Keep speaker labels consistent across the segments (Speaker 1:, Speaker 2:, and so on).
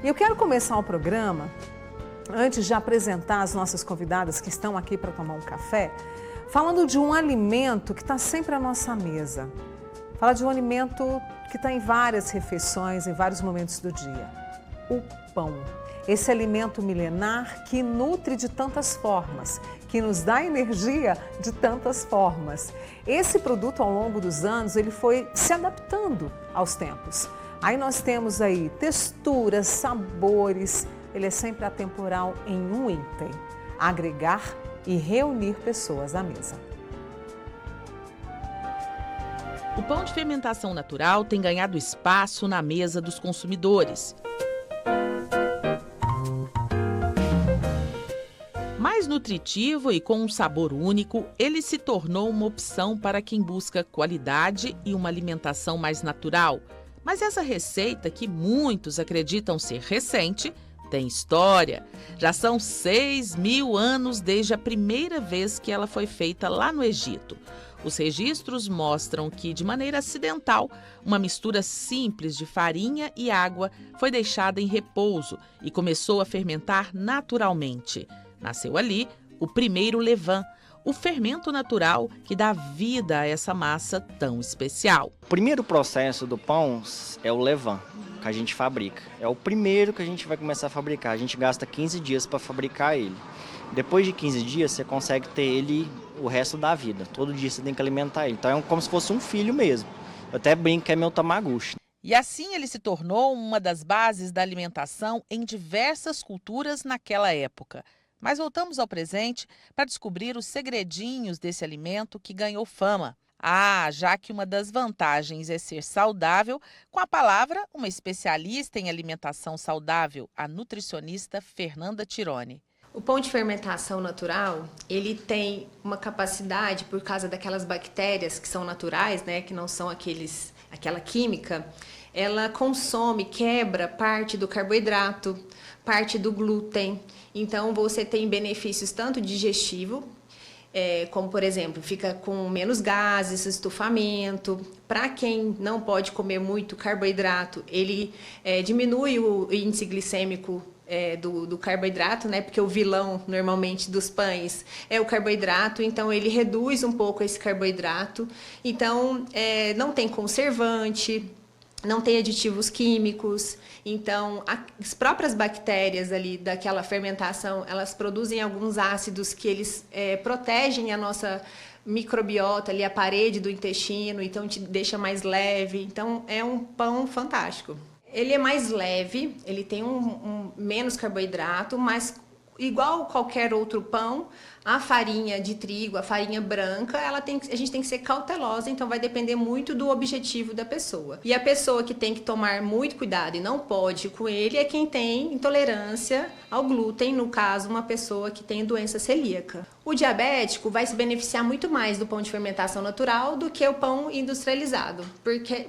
Speaker 1: E eu quero começar o programa, antes de apresentar as nossas convidadas que estão aqui para tomar um café, falando de um alimento que está sempre à nossa mesa. Fala de um alimento que está em várias refeições, em vários momentos do dia. O pão. Esse alimento milenar que nutre de tantas formas, que nos dá energia de tantas formas. Esse produto, ao longo dos anos, ele foi se adaptando aos tempos. Aí nós temos aí texturas, sabores, ele é sempre atemporal em um item: agregar e reunir pessoas à mesa.
Speaker 2: O pão de fermentação natural tem ganhado espaço na mesa dos consumidores. Mais nutritivo e com um sabor único, ele se tornou uma opção para quem busca qualidade e uma alimentação mais natural. Mas essa receita, que muitos acreditam ser recente, tem história. Já são 6.000 anos desde a primeira vez que ela foi feita lá no Egito. Os registros mostram que, de maneira acidental, uma mistura simples de farinha e água foi deixada em repouso e começou a fermentar naturalmente. Nasceu ali o primeiro levain, o fermento natural que dá vida a essa massa tão especial.
Speaker 3: O primeiro processo do pão é o levain, que a gente fabrica. É o primeiro que a gente vai começar a fabricar. A gente gasta 15 dias para fabricar ele. Depois de 15 dias, você consegue ter ele o resto da vida. Todo dia você tem que alimentar ele. Então é como se fosse um filho mesmo. Eu até brinco que é meu Tamagotchi.
Speaker 2: E assim ele se tornou uma das bases da alimentação em diversas culturas naquela época. Mas voltamos ao presente para descobrir os segredinhos desse alimento que ganhou fama. Já que uma das vantagens é ser saudável, com a palavra, uma especialista em alimentação saudável, a nutricionista Fernanda Tironi.
Speaker 4: O pão de fermentação natural, ele tem uma capacidade, por causa daquelas bactérias que são naturais, né, que não são aquela química, ela consome, quebra parte do carboidrato, parte do glúten. Então, você tem benefícios tanto digestivo, como, por exemplo, fica com menos gases, estufamento. Para quem não pode comer muito carboidrato, ele diminui o índice glicêmico do carboidrato, né? Porque o vilão, normalmente, dos pães é o carboidrato, então ele reduz um pouco esse carboidrato. Então, não tem conservante, não tem aditivos químicos. Então, as próprias bactérias ali daquela fermentação, elas produzem alguns ácidos que eles protegem a nossa microbiota ali, a parede do intestino, então te deixa mais leve. Então, é um pão fantástico. Ele é mais leve, ele tem menos carboidrato, mas igual qualquer outro pão, a farinha de trigo, a farinha branca, a gente tem que ser cautelosa, então vai depender muito do objetivo da pessoa. E a pessoa que tem que tomar muito cuidado e não pode com ele é quem tem intolerância ao glúten, no caso, uma pessoa que tem doença celíaca. O diabético vai se beneficiar muito mais do pão de fermentação natural do que o pão industrializado,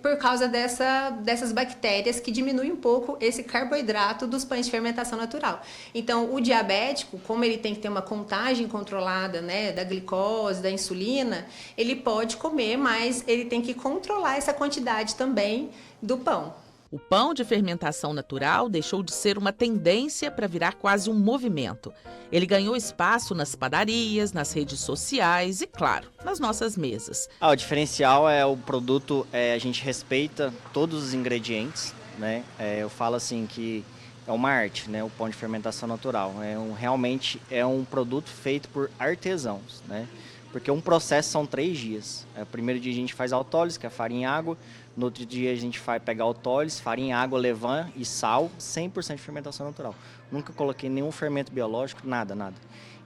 Speaker 4: por causa dessas bactérias que diminuem um pouco esse carboidrato dos pães de fermentação natural. Então, o diabético, como ele tem que ter uma contagem controlada, né, da glicose, da insulina, ele pode comer, mas ele tem que controlar essa quantidade também do pão.
Speaker 2: O pão de fermentação natural deixou de ser uma tendência para virar quase um movimento. Ele ganhou espaço nas padarias, nas redes sociais e, claro, nas nossas mesas.
Speaker 3: O diferencial é o produto, a gente respeita todos os ingredientes, né? Eu falo assim que é uma arte, né? O pão de fermentação natural. Realmente é um produto feito por artesãos, né? Porque um processo são 3 dias. O primeiro dia a gente faz autólise, que é farinha e água. No outro dia a gente vai pegar autólise, farinha, água, levain e sal, 100% de fermentação natural. Nunca coloquei nenhum fermento biológico, nada.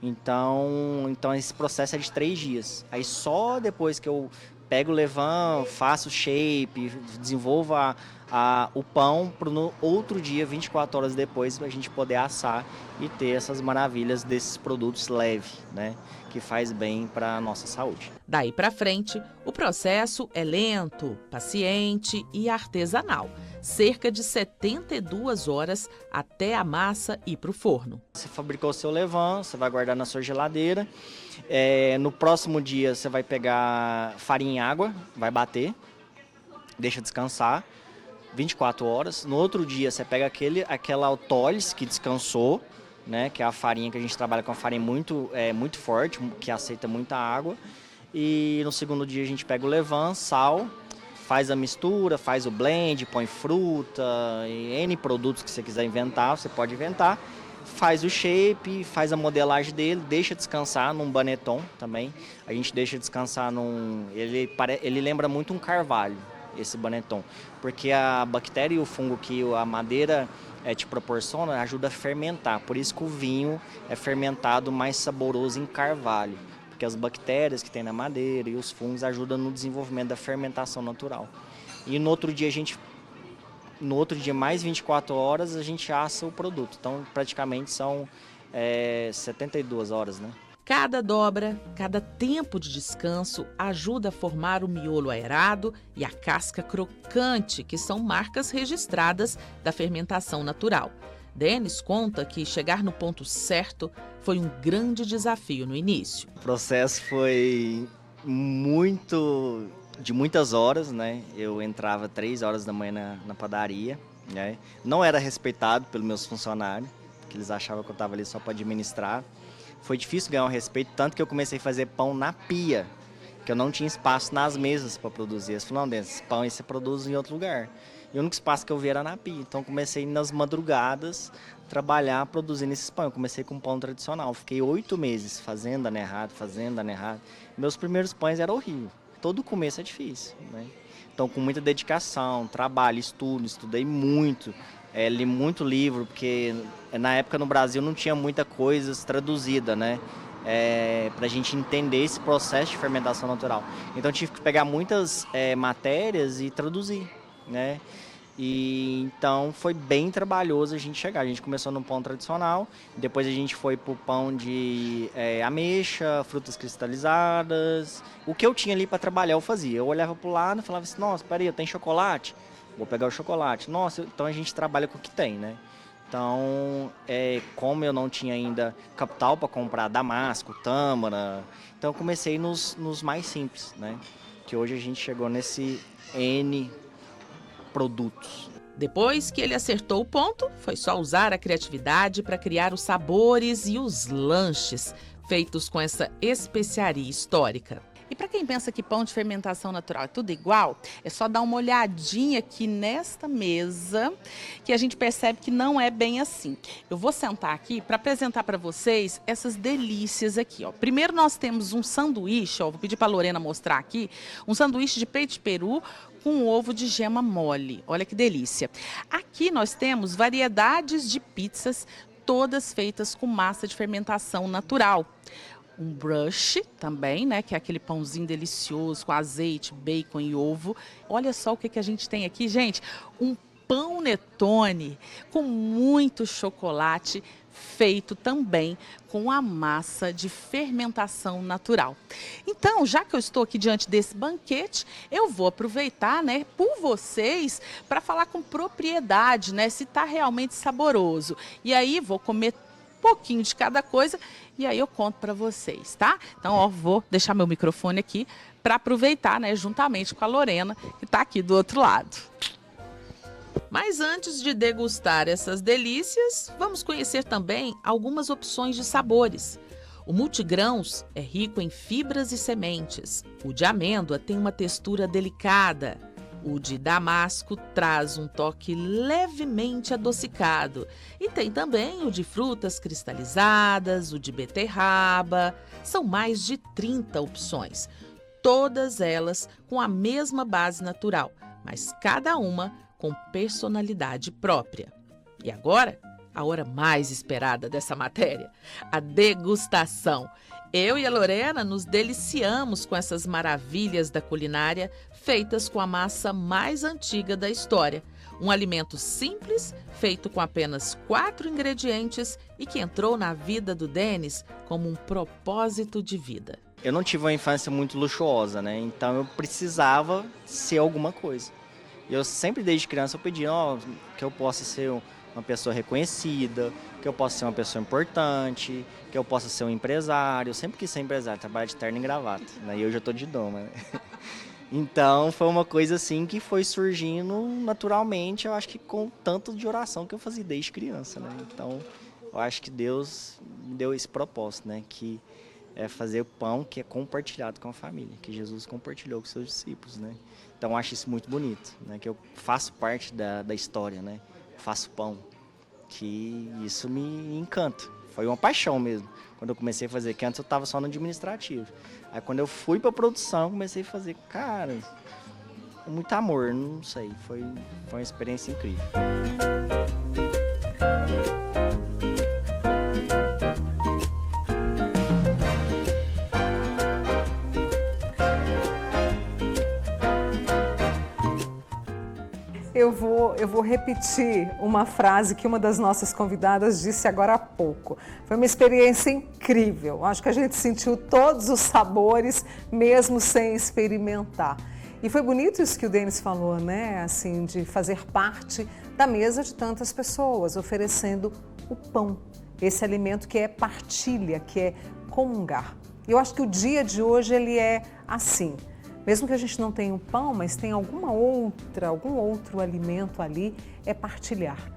Speaker 3: Então esse processo é de 3 dias. Aí só depois que eu pego o levain, faço o shape, desenvolvo o pão para no outro dia, 24 horas depois, a gente poder assar e ter essas maravilhas desses produtos leves, né? Que faz bem para a nossa saúde.
Speaker 2: Daí para frente, o processo é lento, paciente e artesanal. Cerca de 72 horas até a massa ir para o forno.
Speaker 3: Você fabricou o seu levain, você vai guardar na sua geladeira. No próximo dia você vai pegar farinha e água, vai bater, deixa descansar. 24 horas. No outro dia você pega aquela autólise que descansou, né, que é a farinha que a gente trabalha com a farinha muito forte, que aceita muita água. E no segundo dia a gente pega o levain, sal, faz a mistura, faz o blend, põe fruta, e N produtos que você quiser inventar, você pode inventar. Faz o shape, faz a modelagem dele, deixa descansar num baneton também. A gente deixa descansar ele lembra muito um carvalho, esse baneton, porque a bactéria e o fungo que a madeira te proporciona ajuda a fermentar. Por isso que o vinho é fermentado mais saboroso em carvalho, porque as bactérias que tem na madeira e os fungos ajudam no desenvolvimento da fermentação natural. E no outro dia, mais 24 horas, a gente assa o produto. Então, praticamente são 72 horas, né?
Speaker 2: Cada dobra, cada tempo de descanso ajuda a formar o miolo aerado e a casca crocante, que são marcas registradas da fermentação natural. Denis conta que chegar no ponto certo foi um grande desafio no início.
Speaker 3: O processo foi de muitas horas, né? Eu entrava 3 horas da manhã na padaria, né? Não era respeitado pelos meus funcionários, porque eles achavam que eu estava ali só para administrar. Foi difícil ganhar um respeito, tanto que eu comecei a fazer pão na pia, que eu não tinha espaço nas mesas para produzir. Eles falaram, não, esse pão aí você produz em outro lugar. E o único espaço que eu vi era na pia. Então comecei nas madrugadas trabalhar produzindo esses pão. Eu comecei com pão tradicional. Fiquei 8 meses fazendo anerrado. Meus primeiros pães eram horríveis. Todo começo é difícil, né? Então, com muita dedicação, trabalho, estudei muito, li muito livro, porque na época no Brasil não tinha muita coisa traduzida, né? Para a gente entender esse processo de fermentação natural. Então, tive que pegar muitas matérias e traduzir, né? E então foi bem trabalhoso a gente chegar. A gente começou no pão tradicional, depois a gente foi pro pão de ameixa, frutas cristalizadas. O que eu tinha ali para trabalhar eu fazia. Eu olhava pro lado e falava assim, nossa, peraí, eu tenho chocolate? Vou pegar o chocolate. Nossa, então a gente trabalha com o que tem, né? Então, como eu não tinha ainda capital para comprar damasco, tâmara, então eu comecei nos mais simples, né? Que hoje a gente chegou nesse N produtos.
Speaker 2: Depois que ele acertou o ponto, foi só usar a criatividade para criar os sabores e os lanches feitos com essa especiaria histórica. E para quem pensa que pão de fermentação natural é tudo igual, é só dar uma olhadinha aqui nesta mesa que a gente percebe que não é bem assim. Eu vou sentar aqui para apresentar para vocês essas delícias aqui, ó. Primeiro nós temos um sanduíche, ó, vou pedir para a Lorena mostrar aqui, um sanduíche de peito de peru com ovo de gema mole. Olha que delícia. Aqui nós temos variedades de pizzas, todas feitas com massa de fermentação natural. Um brush também, né, que é aquele pãozinho delicioso com azeite, bacon e ovo. Olha só o que a gente tem aqui, gente. Um panetone com muito chocolate, feito também com a massa de fermentação natural. Então, já que eu estou aqui diante desse banquete, eu vou aproveitar, né, por vocês, para falar com propriedade, né, se está realmente saboroso. E aí vou comer um pouquinho de cada coisa e aí eu conto para vocês, tá? Então, ó, vou deixar meu microfone aqui para aproveitar, né, juntamente com a Lorena, que está aqui do outro lado. Mas antes de degustar essas delícias, vamos conhecer também algumas opções de sabores. O multigrãos é rico em fibras e sementes. O de amêndoa tem uma textura delicada. O de damasco traz um toque levemente adocicado. E tem também o de frutas cristalizadas, o de beterraba. São mais de 30 opções. Todas elas com a mesma base natural, mas cada uma com personalidade própria. E agora, a hora mais esperada dessa matéria, a degustação. Eu e a Lorena nos deliciamos com essas maravilhas da culinária feitas com a massa mais antiga da história. Um alimento simples, feito com apenas 4 ingredientes e que entrou na vida do Denis como um propósito de vida.
Speaker 3: Eu não tive uma infância muito luxuosa, né? Então eu precisava ser alguma coisa. Eu sempre, desde criança, eu pedi que eu possa ser uma pessoa reconhecida, que eu possa ser uma pessoa importante, que eu possa ser um empresário. Eu sempre quis ser empresário, trabalhar de terno e gravata, né? E hoje eu estou de doma, né? Então foi uma coisa assim que foi surgindo naturalmente, eu acho que com tanto de oração que eu fazia desde criança, né? Então eu acho que Deus me deu esse propósito, né? Que é fazer o pão que é compartilhado com a família, que Jesus compartilhou com seus discípulos, né? Então eu acho isso muito bonito, né? Que eu faço parte da história, né? Faço pão, que isso me encanta. Foi uma paixão mesmo, quando eu comecei a fazer, que antes eu estava só no administrativo. Aí quando eu fui para a produção, comecei a fazer, cara, muito amor, não sei, foi uma experiência incrível.
Speaker 1: Eu vou repetir uma frase que uma das nossas convidadas disse agora há pouco. Foi uma experiência incrível. Acho que a gente sentiu todos os sabores, mesmo sem experimentar. E foi bonito isso que o Denis falou, né? Assim, de fazer parte da mesa de tantas pessoas, oferecendo o pão. Esse alimento que é partilha, que é comungar. Eu acho que o dia de hoje ele é assim. Mesmo que a gente não tenha o pão, mas tem algum outro alimento ali, é partilhar.